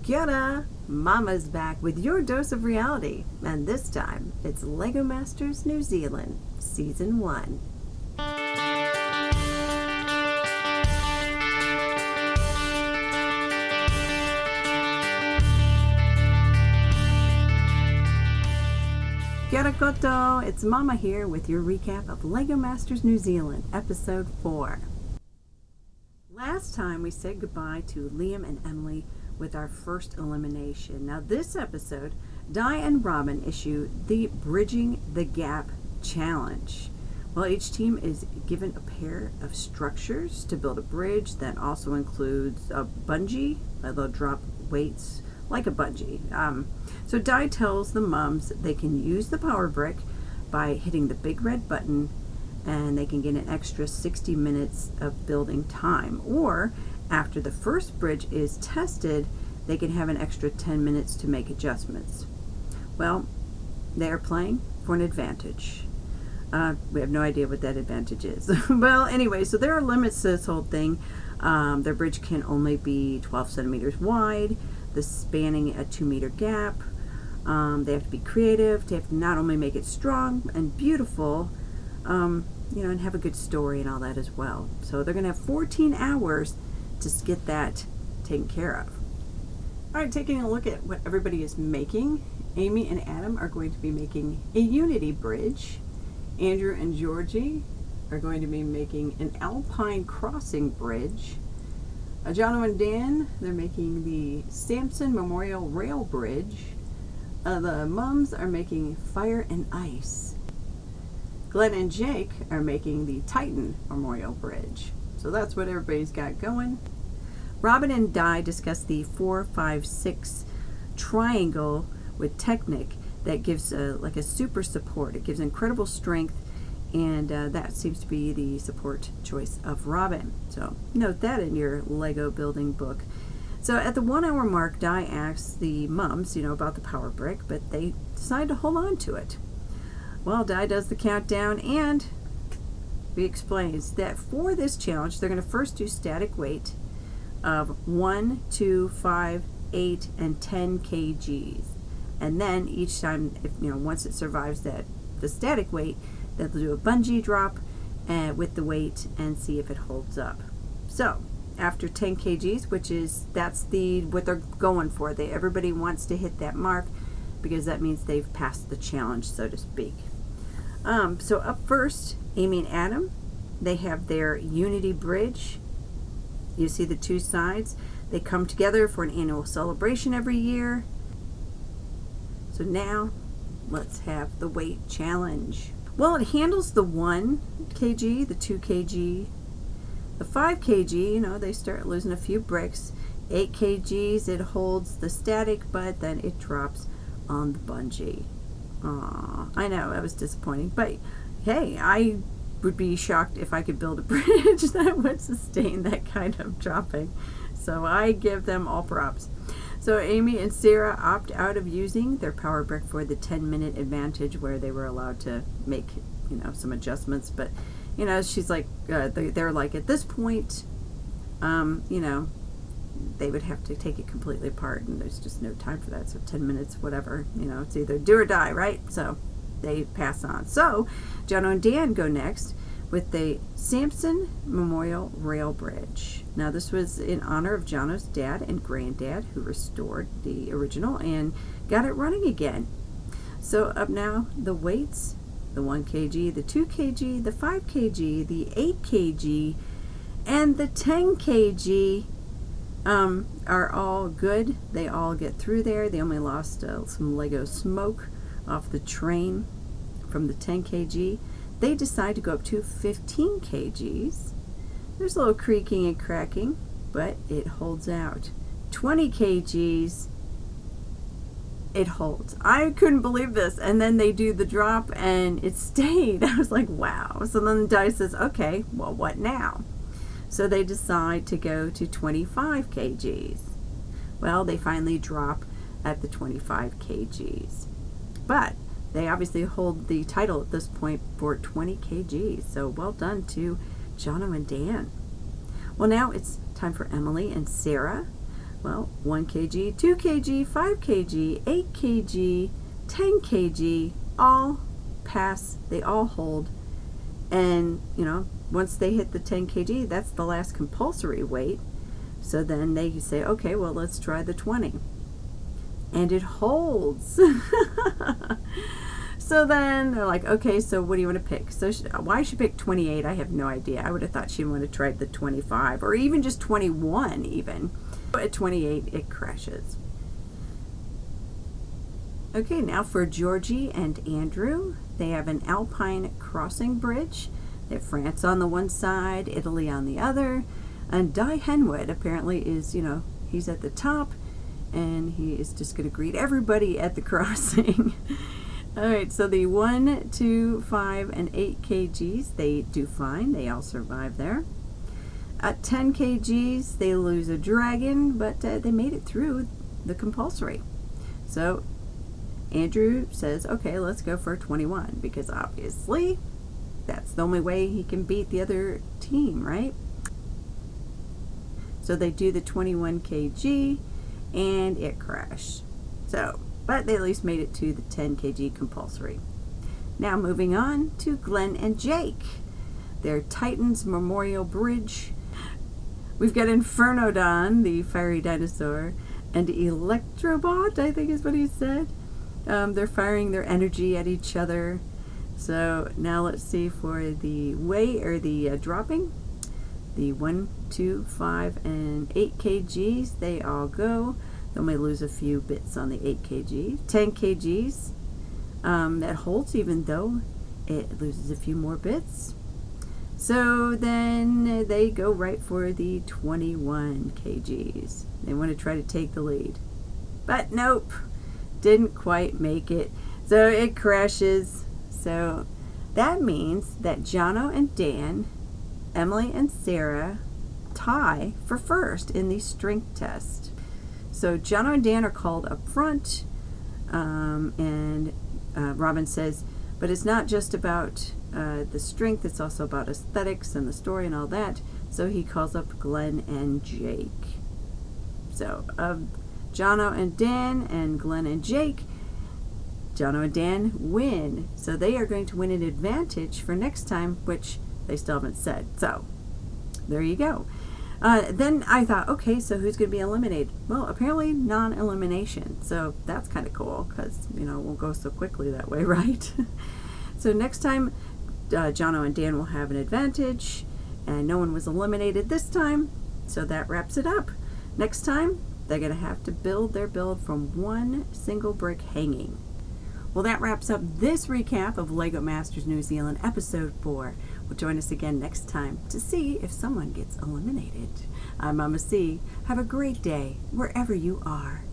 Kia ora! Mama's back with your dose of reality, and this time it's LEGO Masters New Zealand, Season 1. Kia ora koutou! It's Mama here with your recap of LEGO Masters New Zealand, Episode 4. Last time we said goodbye to Liam and Emily with our first elimination. Now this episode, Di and Robin issue the Bridging the Gap Challenge. Well, each team is given a pair of structures to build a bridge that also includes a bungee. They'll drop weights like a bungee. So Di tells the mums they can use the power brick by hitting the big red button, and they can get an extra 60 minutes of building time. Or after the first bridge is tested, they can have an extra 10 minutes to make adjustments. Well, they are playing for an advantage. We have no idea what that advantage is. Well, anyway, so there are limits to this whole thing. Their bridge can only be 12 centimeters wide, the spanning a 2-meter gap. They have to be creative. They have to not only make it strong and beautiful, and have a good story and all that as well. So they're going to have 14 hours to get that taken care of. All right, taking a look at what everybody is making. Amy and Adam are going to be making a Unity bridge. Andrew and Georgie are going to be making an Alpine crossing bridge. Jono and Dan, they're making the Samson Memorial Rail Bridge. The mums are making Fire and Ice. Glenn and Jake are making the Titan Memorial Bridge. So that's what everybody's got going. Robin and Di discuss the 4-5-6 triangle with Technic that gives like a super support. It gives incredible strength, and that seems to be the support choice of Robin. So note that in your Lego building book. So at the 1 hour mark, Di asks the mums, about the power brick, but they decide to hold on to it. Well, Di does the countdown, and he explains that for this challenge, they're going to first do static weight of 1, 2, 5, 8, and 10 kgs. And then each time, once it survives the static weight, they'll do a bungee drop with the weight and see if it holds up. So after 10 kgs, that's what they're going for. Everybody wants to hit that mark because that means they've passed the challenge, so to speak. So up first, Amy and Adam, they have their Unity bridge. You see the two sides. They come together for an annual celebration every year. So now, let's have the weight challenge. Well, it handles the 1 kg, the 2 kg, the 5 kg, they start losing a few bricks. 8 kgs, it holds the static, but then it drops on the bungee. Aw, I know, that was disappointing. But hey, I would be shocked if I could build a bridge that would sustain that kind of dropping. So I give them all props. So Amy and Sarah opt out of using their power brick for the 10-minute advantage, where they were allowed to make, some adjustments. But, she's like, they're like, at this point, they would have to take it completely apart, and there's just no time for that. So 10 minutes, whatever, it's either do or die, right? So they pass on. So Jono and Dan go next with the Samson Memorial Rail Bridge. Now this was in honor of Jono's dad and granddad, who restored the original and got it running again. So up now, the weights, the 1 kg, the 2 kg, the 5 kg, the 8 kg, and the 10 kg are all good. They all get through there. They only lost some Lego smoke off the train from the 10 kg. They decide to go up to 15 kgs. There's a little creaking and cracking, but it holds out. 20 kgs, it holds. I couldn't believe this. And then they do the drop, and it stayed. I was like, wow. So then Di says, okay, well, what now? So they decide to go to 25 kgs. Well, they finally drop at the 25 kgs. But they obviously hold the title at this point for 20 kgs. So well done to Jono and Dan. Well, now it's time for Emily and Sarah. Well, 1 kg, 2 kg, 5 kg, 8 kg, 10 kg, all pass, they all hold. And, once they hit the 10 kg, that's the last compulsory weight. So then they say, okay, well, let's try the 20. And it holds. So then they're like, okay, so what do you want to pick? So why she picked 28, I have no idea. I would have thought she would have tried the 25 or even just 21 even. At 28, it crashes. Okay, now for Georgie and Andrew. They have an Alpine crossing bridge. They have France on the one side, Italy on the other. And Di Henwood apparently is, he's at the top, and he is just going to greet everybody at the crossing. All right, so the 1, 2, 5, and 8 kgs, they do fine. They all survive there. At 10 kgs, they lose a dragon, but they made it through the compulsory. So Andrew says, okay, let's go for 21, because obviously that's the only way he can beat the other team, right? So they do the 21 kg, and it crashed. So, but they at least made it to the 10 kg compulsory. Now moving on to Glenn and Jake. Their Titans Memorial Bridge. We've got Infernodon, the fiery dinosaur, and Electrobot, I think is what he said. They're firing their energy at each other. So now let's see for the weight or the dropping. The 1, 2, 5, and 8 kgs, they all go. They may lose a few bits on the 8 kg. 10 kgs, that holds even though it loses a few more bits. So then they go right for the 21 kgs. They want to try to take the lead. But nope, didn't quite make it. So it crashes. So that means that Jono and Dan, Emily and Sarah tie for first in the strength test. So Jono and Dan are called up front, and Robin says, but it's not just about the strength, it's also about aesthetics and the story and all that. So he calls up Glenn and Jake. So Jono and Dan and Glenn and Jake, Jono and Dan win. So they are going to win an advantage for next time, which they still haven't said. So there you go. Then I thought, okay, so who's going to be eliminated? Well, apparently non-elimination. So that's kind of cool because, it won't go so quickly that way, right? So next time, Jono and Dan will have an advantage, and no one was eliminated this time. So that wraps it up. Next time, they're going to have to build their build from one single brick hanging. Well, that wraps up this recap of LEGO Masters New Zealand Episode 4. Well, join us again next time to see if someone gets eliminated. I'm Mama C. Have a great day wherever you are.